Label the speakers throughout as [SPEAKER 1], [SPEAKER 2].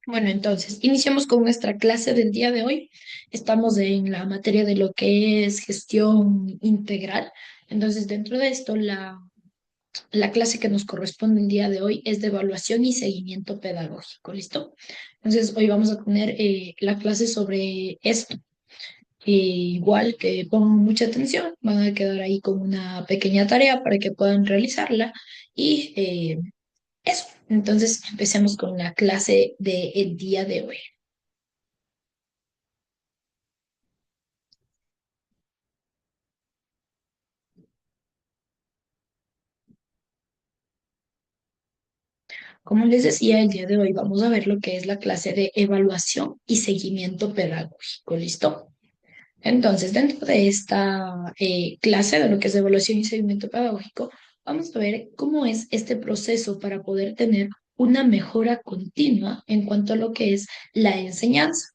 [SPEAKER 1] Bueno, entonces, iniciamos con nuestra clase del día de hoy. Estamos en la materia de lo que es gestión integral. Entonces, dentro de esto, la clase que nos corresponde el día de hoy es de evaluación y seguimiento pedagógico. ¿Listo? Entonces, hoy vamos a tener la clase sobre esto. Igual que pongan mucha atención, van a quedar ahí con una pequeña tarea para que puedan realizarla y eso. Entonces, empecemos con la clase del día de hoy. Como les decía, el día de hoy vamos a ver lo que es la clase de evaluación y seguimiento pedagógico. ¿Listo? Entonces, dentro de esta clase de lo que es evaluación y seguimiento pedagógico, vamos a ver cómo es este proceso para poder tener una mejora continua en cuanto a lo que es la enseñanza.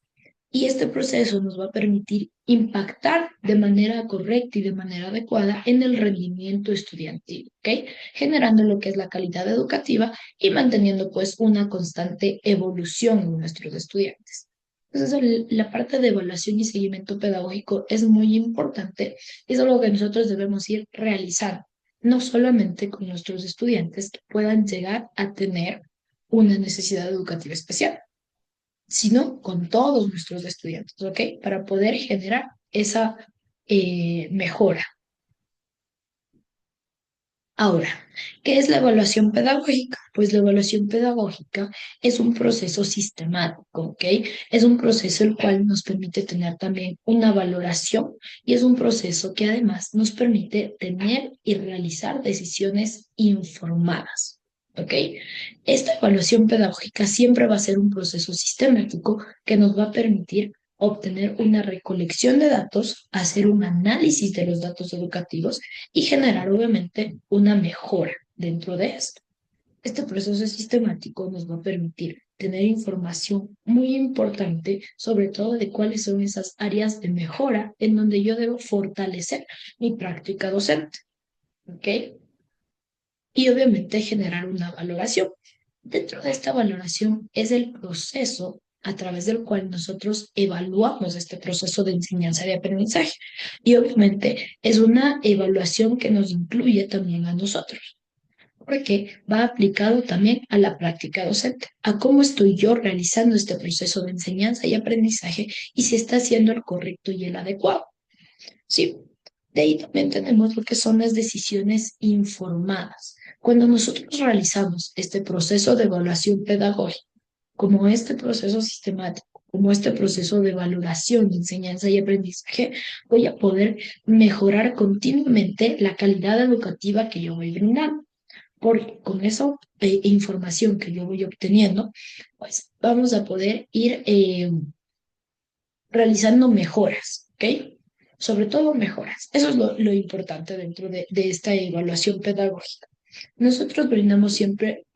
[SPEAKER 1] Y este proceso nos va a permitir impactar de manera correcta y de manera adecuada en el rendimiento estudiantil, ¿ok? Generando lo que es la calidad educativa y manteniendo pues una constante evolución en nuestros estudiantes. Entonces, la parte de evaluación y seguimiento pedagógico es muy importante y es algo que nosotros debemos ir realizando, no solamente con nuestros estudiantes que puedan llegar a tener una necesidad educativa especial, sino con todos nuestros estudiantes, ¿ok? Para poder generar esa mejora. Ahora, ¿qué es la evaluación pedagógica? Pues la evaluación pedagógica es un proceso sistemático, ¿ok? Es un proceso el cual nos permite tener también una valoración y es un proceso que además nos permite tener y realizar decisiones informadas, ¿ok? Esta evaluación pedagógica siempre va a ser un proceso sistemático que nos va a permitir obtener una recolección de datos, hacer un análisis de los datos educativos y generar obviamente una mejora dentro de esto. Este proceso sistemático nos va a permitir tener información muy importante, sobre todo de cuáles son esas áreas de mejora en donde yo debo fortalecer mi práctica docente, ¿ok? Y obviamente generar una valoración. Dentro de esta valoración es el proceso a través del cual nosotros evaluamos este proceso de enseñanza y aprendizaje. Y obviamente es una evaluación que nos incluye también a nosotros, porque va aplicado también a la práctica docente, a cómo estoy yo realizando este proceso de enseñanza y aprendizaje y si está siendo el correcto y el adecuado. Sí, de ahí también tenemos lo que son las decisiones informadas. Cuando nosotros realizamos este proceso de evaluación pedagógica, como este proceso sistemático, como este proceso de valoración de enseñanza y aprendizaje, voy a poder mejorar continuamente la calidad educativa que yo voy brindando. Porque con esa información que yo voy obteniendo, pues vamos a poder ir realizando mejoras, ¿ok? Sobre todo mejoras. Eso es lo importante dentro de esta evaluación pedagógica. Nosotros brindamos siempre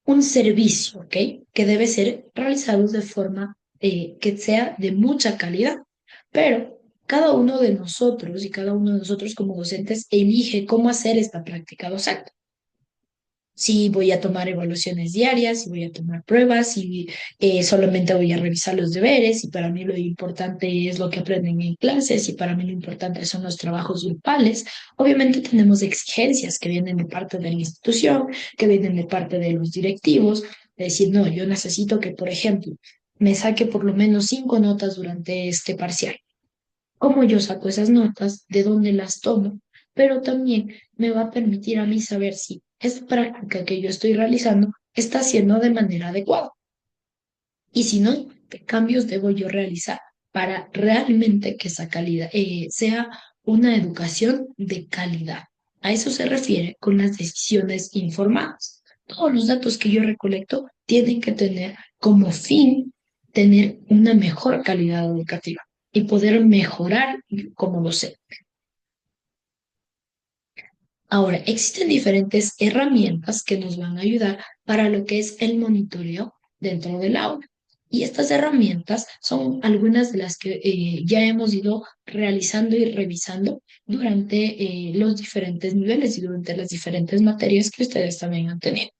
[SPEAKER 1] un servicio, ¿ok? Que debe ser realizado de forma que sea de mucha calidad, pero cada uno de nosotros y cada uno de nosotros como docentes elige cómo hacer esta práctica docente. Si voy a tomar evaluaciones diarias, si voy a tomar pruebas, si solamente voy a revisar los deberes, y para mí lo importante es lo que aprenden en clases, y para mí lo importante son los trabajos grupales. Obviamente tenemos exigencias que vienen de parte de la institución, que vienen de parte de los directivos, de decir, no, yo necesito que, por ejemplo, me saque por lo menos 5 notas durante este parcial. ¿Cómo yo saco esas notas? ¿De dónde las tomo? Pero también me va a permitir a mí saber si esa práctica que yo estoy realizando está haciendo de manera adecuada. Y si no, ¿qué cambios debo yo realizar para realmente que esa calidad sea una educación de calidad? A eso se refiere con las decisiones informadas. Todos los datos que yo recolecto tienen que tener como fin tener una mejor calidad educativa y poder mejorar como docente. Ahora, existen diferentes herramientas que nos van a ayudar para lo que es el monitoreo dentro del aula. Y estas herramientas son algunas de las que ya hemos ido realizando y revisando durante los diferentes niveles y durante las diferentes materias que ustedes también han tenido.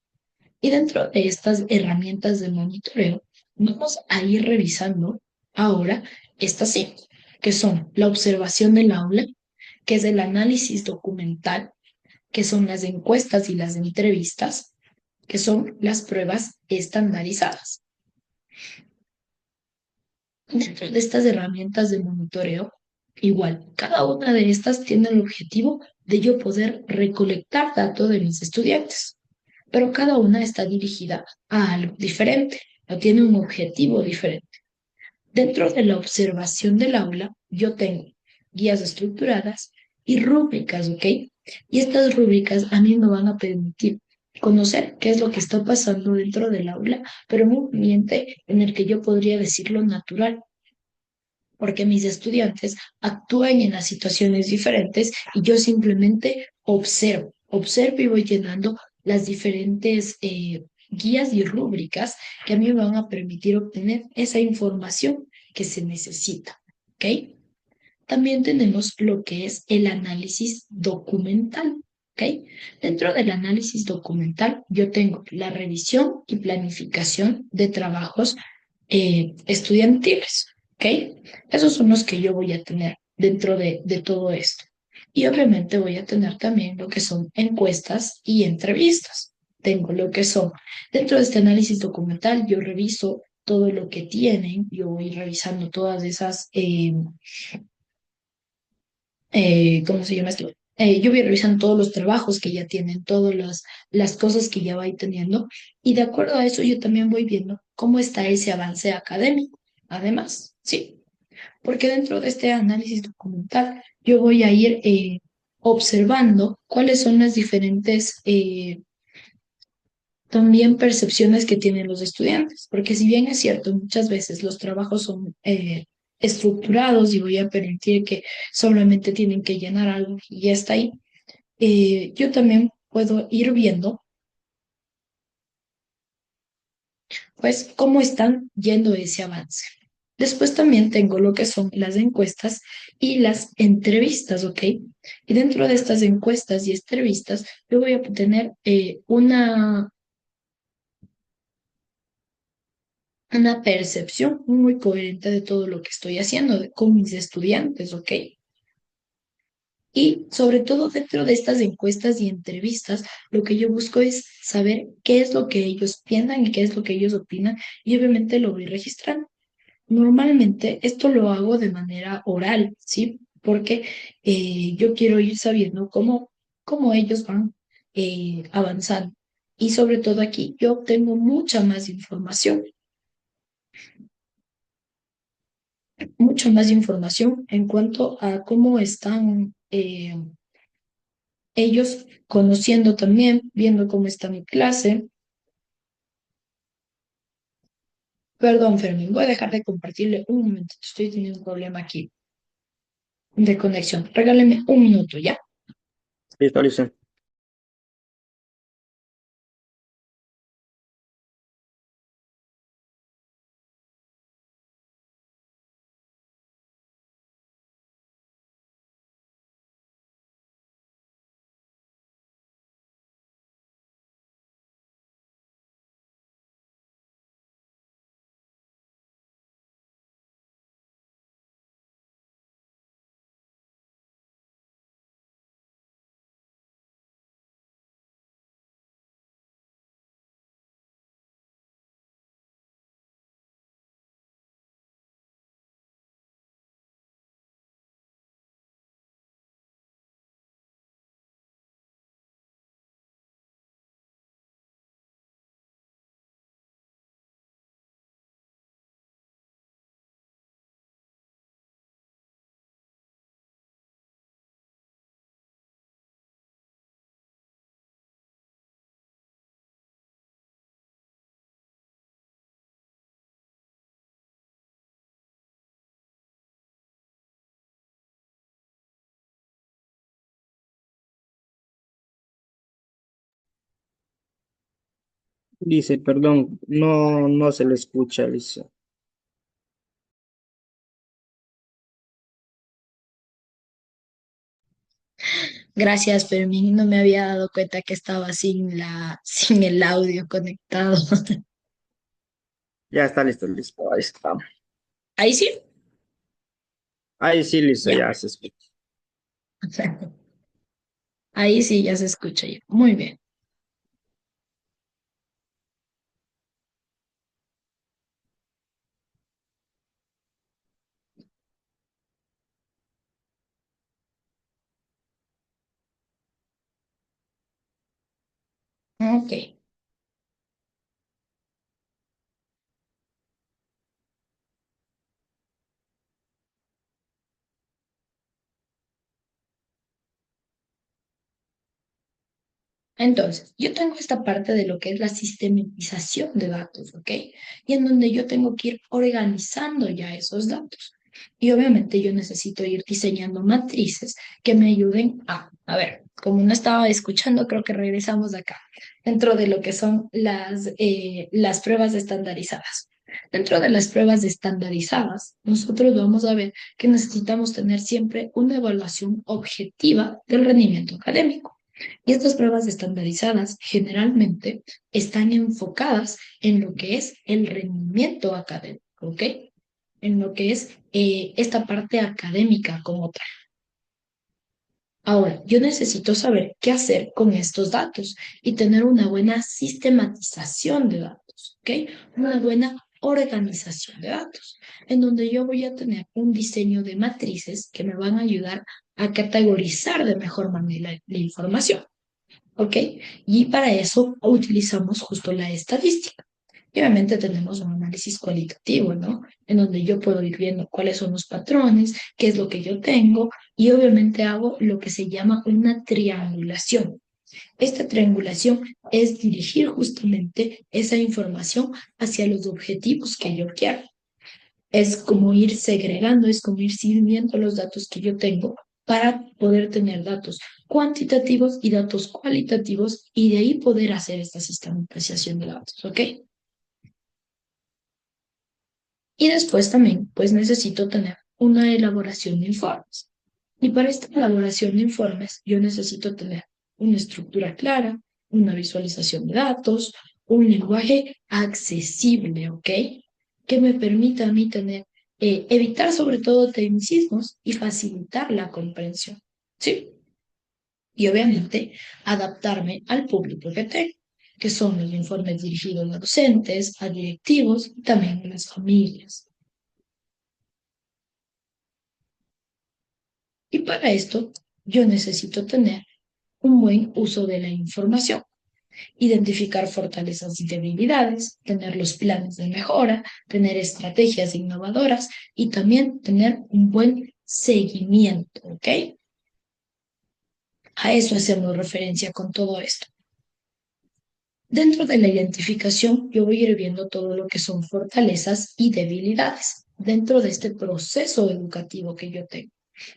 [SPEAKER 1] Y dentro de estas herramientas de monitoreo, vamos a ir revisando ahora estas cinco, que son la observación del aula, que es el análisis documental, que son las encuestas y las entrevistas, que son las pruebas estandarizadas. Dentro de estas herramientas de monitoreo, igual, cada una de estas tiene el objetivo de yo poder recolectar datos de mis estudiantes, pero cada una está dirigida a algo diferente, o tiene un objetivo diferente. Dentro de la observación del aula, yo tengo guías estructuradas y rúbricas, ¿ok? Y estas rúbricas a mí me van a permitir conocer qué es lo que está pasando dentro del aula, pero en un ambiente en el que yo podría decirlo natural, porque mis estudiantes actúan en las situaciones diferentes y yo simplemente observo y voy llenando las diferentes guías y rúbricas que a mí me van a permitir obtener esa información que se necesita, ¿ok? También tenemos lo que es el análisis documental, ¿ok? Dentro del análisis documental yo tengo la revisión y planificación de trabajos estudiantiles, ¿ok? Esos son los que yo voy a tener dentro de todo esto. Y obviamente voy a tener también lo que son encuestas y entrevistas. Tengo lo que son, dentro de este análisis documental, yo reviso todo lo que tienen, yo voy revisando todas esas ¿cómo se llama esto? Yo voy revisando todos los trabajos que ya tienen, todas las cosas que ya va teniendo, y de acuerdo a eso yo también voy viendo cómo está ese avance académico. Además, sí, porque dentro de este análisis documental yo voy a ir observando cuáles son las diferentes también percepciones que tienen los estudiantes, porque si bien es cierto, muchas veces los trabajos son estructurados y voy a permitir que solamente tienen que llenar algo y ya está ahí, yo también puedo ir viendo, pues, cómo están yendo ese avance. Después también tengo lo que son las encuestas y las entrevistas, ¿ok? Y dentro de estas encuestas y entrevistas, yo voy a tener una percepción muy coherente de todo lo que estoy haciendo con mis estudiantes, ¿ok? Y sobre todo dentro de estas encuestas y entrevistas, lo que yo busco es saber qué es lo que ellos piensan y qué es lo que ellos opinan y obviamente lo voy registrando. Normalmente esto lo hago de manera oral, ¿sí? Porque yo quiero ir sabiendo cómo ellos van avanzando. Y sobre todo aquí yo obtengo mucha más información, mucha más información en cuanto a cómo están ellos conociendo también, viendo cómo está mi clase. Perdón, Fermín, voy a dejar de compartirle un momento. Estoy teniendo un problema aquí de conexión. Regáleme un minuto, ¿ya?
[SPEAKER 2] Listo, listo. Dice, perdón, no se le escucha, dice.
[SPEAKER 1] Gracias, Fermín. No me había dado cuenta que estaba sin el audio conectado.
[SPEAKER 2] Ya está listo, listo. Ahí está.
[SPEAKER 1] Ahí sí.
[SPEAKER 2] Ahí sí, listo,
[SPEAKER 1] Ya.
[SPEAKER 2] ya se escucha.
[SPEAKER 1] Ahí sí ya se escucha ya. Muy bien. Ok. Entonces, yo tengo esta parte de lo que es la sistematización de datos, ¿ok? Y en donde yo tengo que ir organizando ya esos datos. Y obviamente yo necesito ir diseñando matrices que me ayuden a ver, como no estaba escuchando, creo que regresamos acá, dentro de lo que son las pruebas estandarizadas. Dentro de las pruebas estandarizadas, nosotros vamos a ver que necesitamos tener siempre una evaluación objetiva del rendimiento académico. Y estas pruebas estandarizadas generalmente están enfocadas en lo que es el rendimiento académico, ¿ok? En lo que es esta parte académica como tal. Ahora, yo necesito saber qué hacer con estos datos y tener una buena sistematización de datos, ¿ok? Una buena organización de datos, en donde yo voy a tener un diseño de matrices que me van a ayudar a categorizar de mejor manera la información. ¿Ok? Y para eso utilizamos justo la estadística. Y obviamente tenemos un análisis cualitativo, ¿no? En donde yo puedo ir viendo cuáles son los patrones, qué es lo que yo tengo, y obviamente hago lo que se llama una triangulación. Esta triangulación es dirigir justamente esa información hacia los objetivos que yo quiero. Es como ir segregando, es como ir sirviendo los datos que yo tengo para poder tener datos cuantitativos y datos cualitativos y de ahí poder hacer esta sistematización de datos, ¿ok? Y después también, pues necesito tener una elaboración de informes. Y para esta elaboración de informes, yo necesito tener una estructura clara, una visualización de datos, un lenguaje accesible, ¿ok? Que me permita a mí tener, evitar sobre todo tecnicismos y facilitar la comprensión, ¿sí? Y obviamente adaptarme al público que tengo, que son los informes dirigidos a docentes, a directivos y también a las familias. Y para esto, yo necesito tener un buen uso de la información, identificar fortalezas y debilidades, tener los planes de mejora, tener estrategias innovadoras y también tener un buen seguimiento, ¿ok? A eso hacemos referencia con todo esto. Dentro de la identificación, yo voy a ir viendo todo lo que son fortalezas y debilidades dentro de este proceso educativo que yo tengo.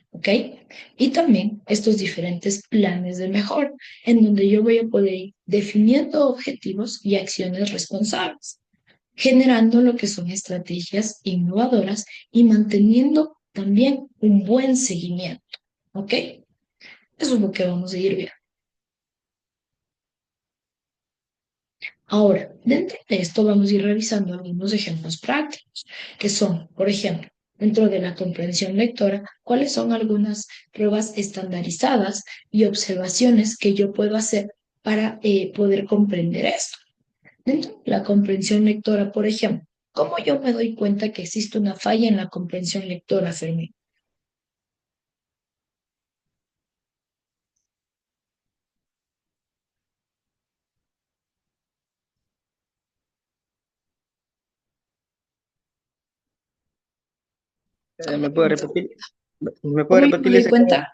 [SPEAKER 1] ¿Ok? Y también estos diferentes planes de mejora, en donde yo voy a poder ir definiendo objetivos y acciones responsables, generando lo que son estrategias innovadoras y manteniendo también un buen seguimiento. ¿Ok? Eso es lo que vamos a ir viendo. Ahora, dentro de esto vamos a ir revisando algunos ejemplos prácticos, que son, por ejemplo, dentro de la comprensión lectora, cuáles son algunas pruebas estandarizadas y observaciones que yo puedo hacer para poder comprender esto. Dentro de la comprensión lectora, por ejemplo, ¿cómo yo me doy cuenta que existe una falla en la comprensión lectora, Fermín?
[SPEAKER 2] ¿Me puede repetir? ¿Me puede
[SPEAKER 1] ¿Cómo yo me
[SPEAKER 2] repetir
[SPEAKER 1] doy
[SPEAKER 2] ese?
[SPEAKER 1] cuenta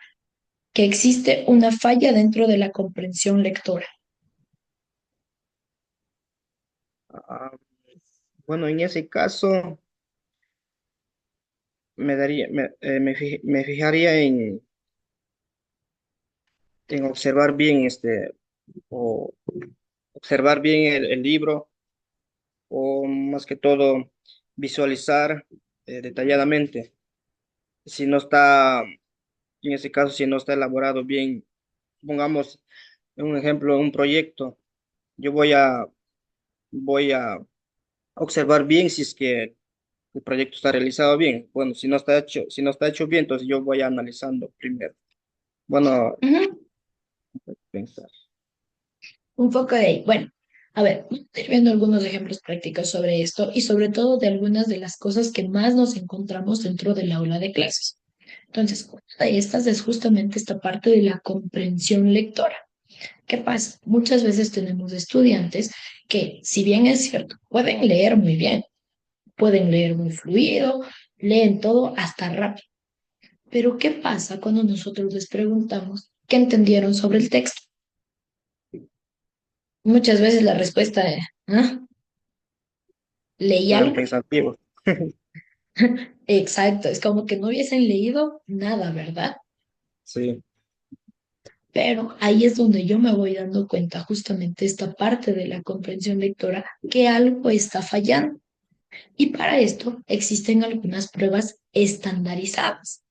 [SPEAKER 1] que existe una falla dentro de la comprensión lectora?
[SPEAKER 2] Ah, bueno, en ese caso me fijaría en observar bien o observar bien el libro o más que todo visualizar detalladamente. Si no está, en ese caso, si no está elaborado bien pongamos un ejemplo, un proyecto, yo voy a observar bien si es que el proyecto está realizado bien. Bueno, si no está hecho bien, entonces yo voy analizando primero. Bueno,
[SPEAKER 1] Ujú.
[SPEAKER 2] pensar.
[SPEAKER 1] Un poco de ahí. Bueno, a ver, vamos a ir viendo algunos ejemplos prácticos sobre esto y sobre todo de algunas de las cosas que más nos encontramos dentro del aula de clases. Entonces, una de estas es justamente esta parte de la comprensión lectora. ¿Qué pasa? Muchas veces tenemos estudiantes que, si bien es cierto, pueden leer muy bien, pueden leer muy fluido, leen todo hasta rápido. Pero ¿qué pasa cuando nosotros les preguntamos qué entendieron sobre el texto? Muchas veces la respuesta es, ¿ah? ¿Leí
[SPEAKER 2] Quedan
[SPEAKER 1] algo?
[SPEAKER 2] pensativos.
[SPEAKER 1] Exacto, es como que no hubiesen leído nada, ¿verdad?
[SPEAKER 2] Sí.
[SPEAKER 1] Pero ahí es donde yo me voy dando cuenta justamente esta parte de la comprensión lectora que algo está fallando. Y para esto existen algunas pruebas estandarizadas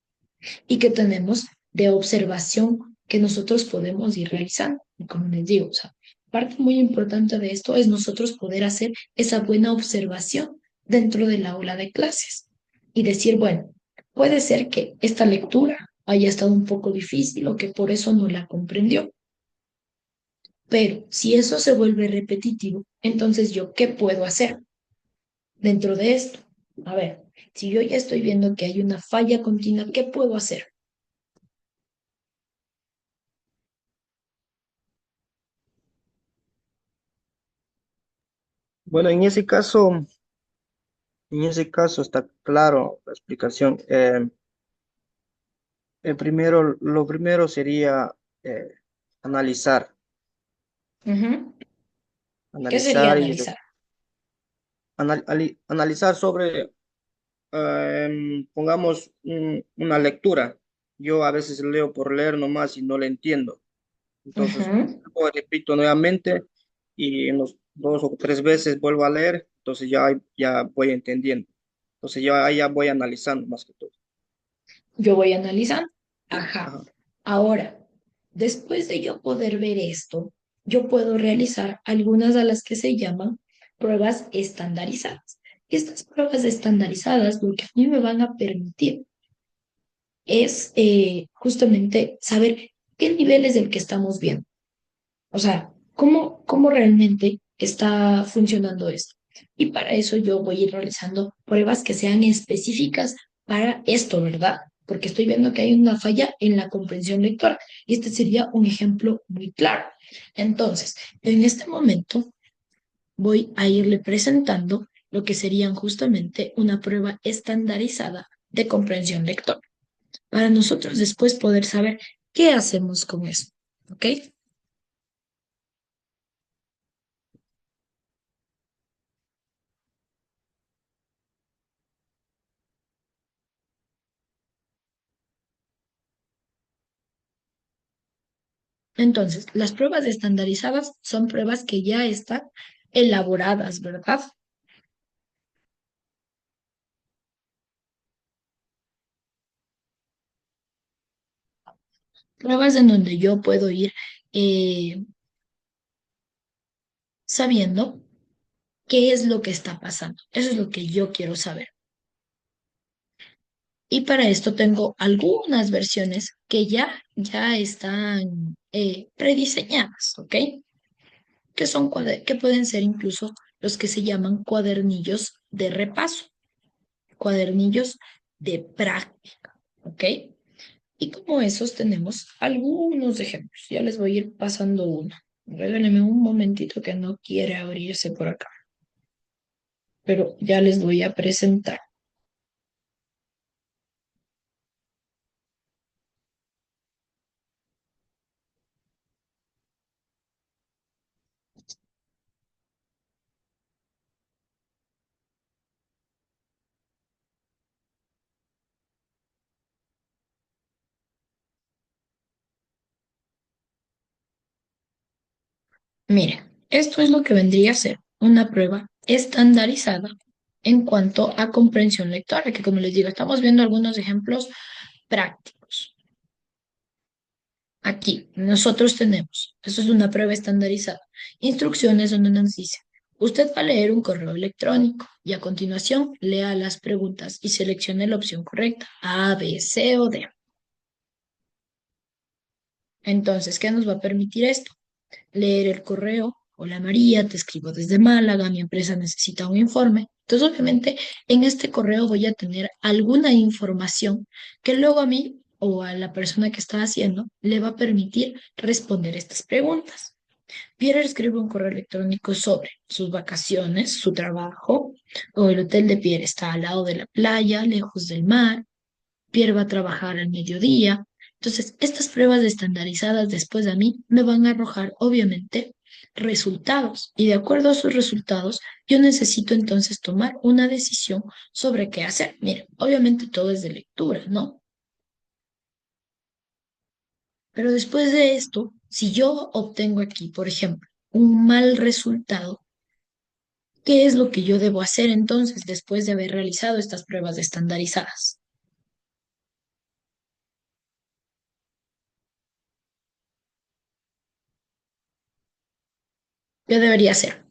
[SPEAKER 1] y que tenemos de observación que nosotros podemos ir realizando. Y como les digo, o sea, parte muy importante de esto es nosotros poder hacer esa buena observación dentro del aula de clases y decir, bueno, puede ser que esta lectura haya estado un poco difícil o que por eso no la comprendió, pero si eso se vuelve repetitivo, entonces yo, ¿qué puedo hacer dentro de esto? A ver, si yo ya estoy viendo que hay una falla continua, ¿qué puedo hacer?
[SPEAKER 2] Bueno, en ese caso está claro la explicación. Lo primero sería eh, analizar,
[SPEAKER 1] Ujú. ¿Qué sería
[SPEAKER 2] analizar y
[SPEAKER 1] analizar?
[SPEAKER 2] analizar sobre, pongamos una lectura. Yo a veces leo por leer nomás y no le entiendo. Entonces,
[SPEAKER 1] Ujú.
[SPEAKER 2] luego repito nuevamente y en los dos o tres veces vuelvo a leer, entonces ya voy entendiendo. Entonces ya voy analizando más que todo.
[SPEAKER 1] Yo voy analizando. Ajá.
[SPEAKER 2] Ajá.
[SPEAKER 1] Ahora, después de yo poder ver esto, yo puedo realizar algunas de las que se llaman pruebas estandarizadas. Y estas pruebas estandarizadas lo que a mí me van a permitir es justamente saber qué nivel es el que estamos viendo. O sea, cómo realmente está funcionando esto. Y para eso yo voy a ir realizando pruebas que sean específicas para esto, ¿verdad? Porque estoy viendo que hay una falla en la comprensión lectora. Y este sería un ejemplo muy claro. Entonces, en este momento voy a irle presentando lo que serían justamente una prueba estandarizada de comprensión lectora, para nosotros después poder saber qué hacemos con eso. ¿Ok? Entonces, las pruebas estandarizadas son pruebas que ya están elaboradas, ¿verdad? Pruebas en donde yo puedo ir eh, sabiendo qué es lo que está pasando. Eso es lo que yo quiero saber. Y para esto tengo algunas versiones que ya están prediseñadas, ¿ok? Que pueden ser incluso los que se llaman cuadernillos de repaso, cuadernillos de práctica, ¿ok? Y como esos tenemos algunos ejemplos. Ya les voy a ir pasando uno. Regálenme un momentito que no quiere abrirse por acá, pero ya les voy a presentar. Miren, esto es lo que vendría a ser una prueba estandarizada en cuanto a comprensión lectora, que como les digo, estamos viendo algunos ejemplos prácticos. Aquí nosotros tenemos, eso es una prueba estandarizada, instrucciones donde nos dice, usted va a leer un correo electrónico y a continuación lea las preguntas y seleccione la opción correcta, A, B, C o D. Entonces, ¿qué nos va a permitir esto? Leer el correo. Hola María, te escribo desde Málaga, mi empresa necesita un informe. Entonces, obviamente, en este correo voy a tener alguna información que luego a mí o a la persona que está haciendo le va a permitir responder estas preguntas. Pierre escribe un correo electrónico sobre sus vacaciones, su trabajo, o el hotel de Pierre está al lado de la playa, lejos del mar. Pierre va a trabajar al mediodía. Entonces, estas pruebas estandarizadas después a mí me van a arrojar, obviamente, resultados. Y de acuerdo a sus resultados, yo necesito entonces tomar una decisión sobre qué hacer. Mire, obviamente todo es de lectura, ¿no? Pero después de esto, si yo obtengo aquí, por ejemplo, un mal resultado, ¿qué es lo que yo debo hacer entonces después de haber realizado estas pruebas estandarizadas? ¿Qué debería hacer?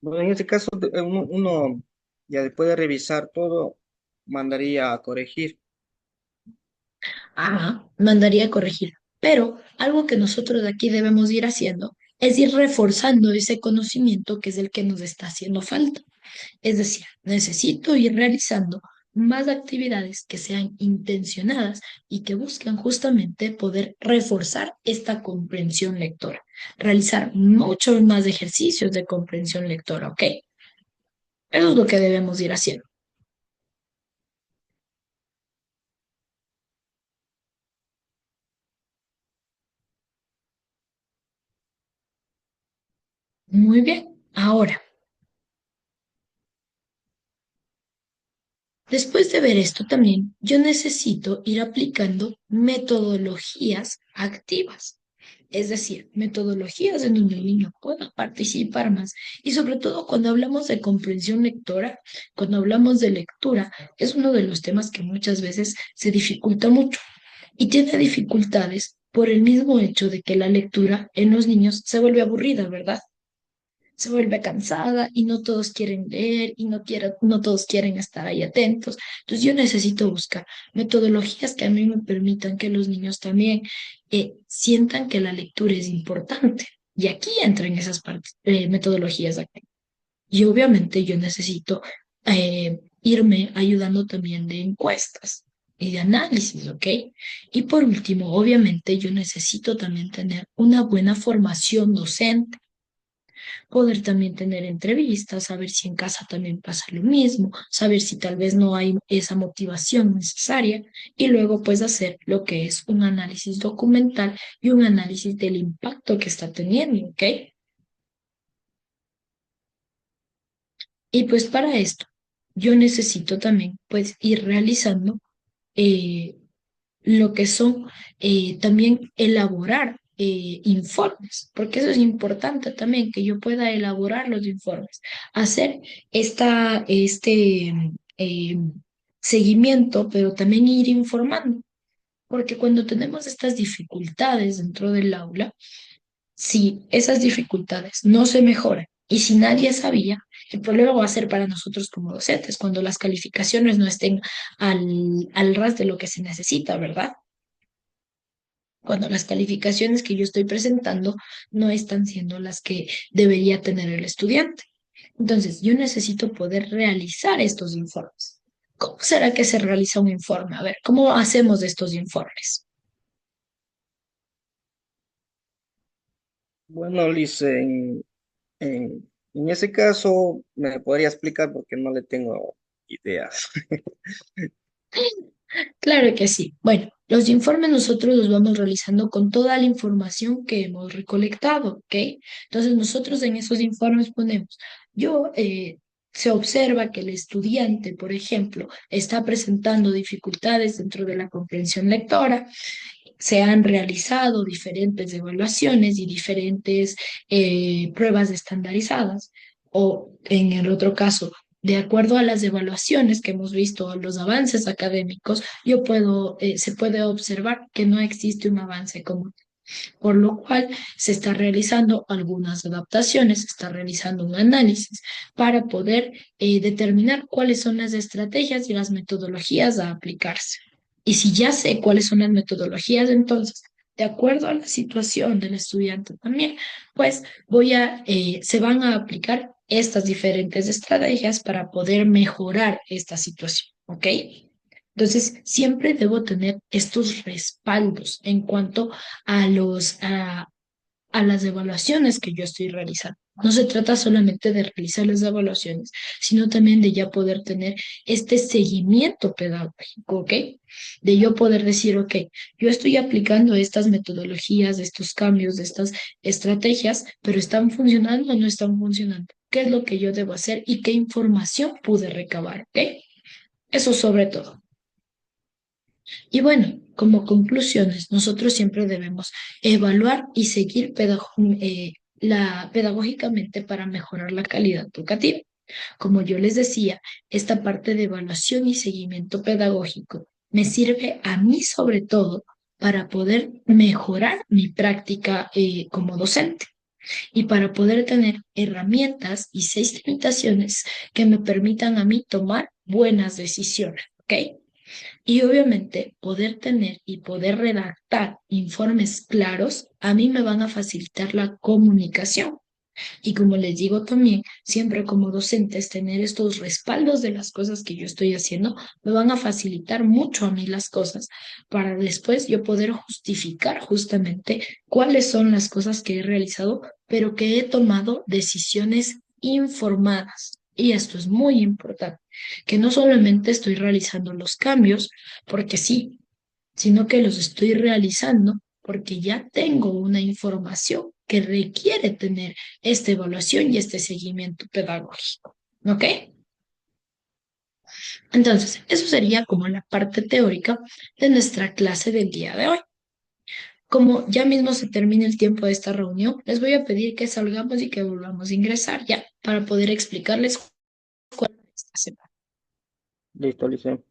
[SPEAKER 2] Bueno, en este caso, uno ya después de revisar todo, mandaría a corregir.
[SPEAKER 1] Ajá, mandaría a corregir. Pero algo que nosotros de aquí debemos ir haciendo es ir reforzando ese conocimiento que es el que nos está haciendo falta. Es decir, necesito ir realizando más actividades que sean intencionadas y que busquen justamente poder reforzar esta comprensión lectora. Realizar muchos más ejercicios de comprensión lectora, ¿ok? Eso es lo que debemos ir haciendo. Muy bien. Ahora, después de ver esto también, yo necesito ir aplicando metodologías activas, es decir, metodologías en donde el niño pueda participar más. Y sobre todo cuando hablamos de comprensión lectora, cuando hablamos de lectura, es uno de los temas que muchas veces se dificulta mucho y tiene dificultades por el mismo hecho de que la lectura en los niños se vuelve aburrida, ¿verdad? Se vuelve cansada y no todos quieren leer y no todos quieren estar ahí atentos. Entonces yo necesito buscar metodologías que a mí me permitan que los niños también sientan que la lectura es importante. Y aquí entran esas metodologías acá. Y obviamente yo necesito irme ayudando también de encuestas y de análisis, ¿ok? Y por último, obviamente yo necesito también tener una buena formación docente, poder también tener entrevistas, saber si en casa también pasa lo mismo, saber si tal vez no hay esa motivación necesaria y luego pues hacer lo que es un análisis documental y un análisis del impacto que está teniendo, ¿ok? Y pues para esto yo necesito también pues ir realizando eh, lo que son también elaborar informes, porque eso es importante también, que yo pueda elaborar los informes, hacer este eh, seguimiento, pero también ir informando, porque cuando tenemos estas dificultades dentro del aula, si esas dificultades no se mejoran y si nadie sabía, el problema va a ser para nosotros como docentes, cuando las calificaciones no estén al ras de lo que se necesita, ¿verdad? Cuando las calificaciones que yo estoy presentando no están siendo las que debería tener el estudiante. Entonces, yo necesito poder realizar estos informes. ¿Cómo será que se realiza un informe? A ver, ¿cómo hacemos estos informes?
[SPEAKER 2] Bueno, Liz, en ese caso, me podría explicar porque no le tengo ideas.
[SPEAKER 1] Claro que sí. Bueno, los informes nosotros los vamos realizando con toda la información que hemos recolectado, ¿ok? Entonces nosotros en esos informes ponemos, se observa que el estudiante, por ejemplo, está presentando dificultades dentro de la comprensión lectora, se han realizado diferentes evaluaciones y diferentes pruebas estandarizadas, o en el otro caso, De acuerdo a las evaluaciones que hemos visto, a los avances académicos, se puede observar que no existe un avance común, por lo cual se está realizando algunas adaptaciones, se está realizando un análisis para poder determinar cuáles son las estrategias y las metodologías a aplicarse. Y si ya sé cuáles son las metodologías, entonces, de acuerdo a la situación del estudiante también, pues se van a aplicar estas diferentes estrategias para poder mejorar esta situación, ¿ok? Entonces, siempre debo tener estos respaldos en cuanto a las evaluaciones que yo estoy realizando. No se trata solamente de realizar las evaluaciones, sino también de ya poder tener este seguimiento pedagógico, ¿ok? De yo poder decir, ok, yo estoy aplicando estas metodologías, estos cambios, estas estrategias, pero ¿están funcionando o no están funcionando? ¿Qué es lo que yo debo hacer y qué información pude recabar? ¿Ok? Eso sobre todo. Y bueno, como conclusiones, nosotros siempre debemos evaluar y seguir pedagógicamente para mejorar la calidad educativa. Como yo les decía, esta parte de evaluación y seguimiento pedagógico me sirve a mí sobre todo para poder mejorar mi práctica como docente y para poder tener herramientas y seis limitaciones que me permitan a mí tomar buenas decisiones, ¿ok? Y obviamente poder tener y poder redactar informes claros a mí me van a facilitar la comunicación. Y como les digo también, siempre como docentes, tener estos respaldos de las cosas que yo estoy haciendo me van a facilitar mucho a mí las cosas para después yo poder justificar justamente cuáles son las cosas que he realizado, pero que he tomado decisiones informadas. Y esto es muy importante, que no solamente estoy realizando los cambios, porque sí, sino que los estoy realizando porque ya tengo una información que requiere tener esta evaluación y este seguimiento pedagógico. ¿Ok? Entonces, eso sería como la parte teórica de nuestra clase del día de hoy. Como ya mismo se termina el tiempo de esta reunión, les voy a pedir que salgamos y que volvamos a ingresar ya para poder explicarles cuál es esta semana.
[SPEAKER 2] Listo, Lice.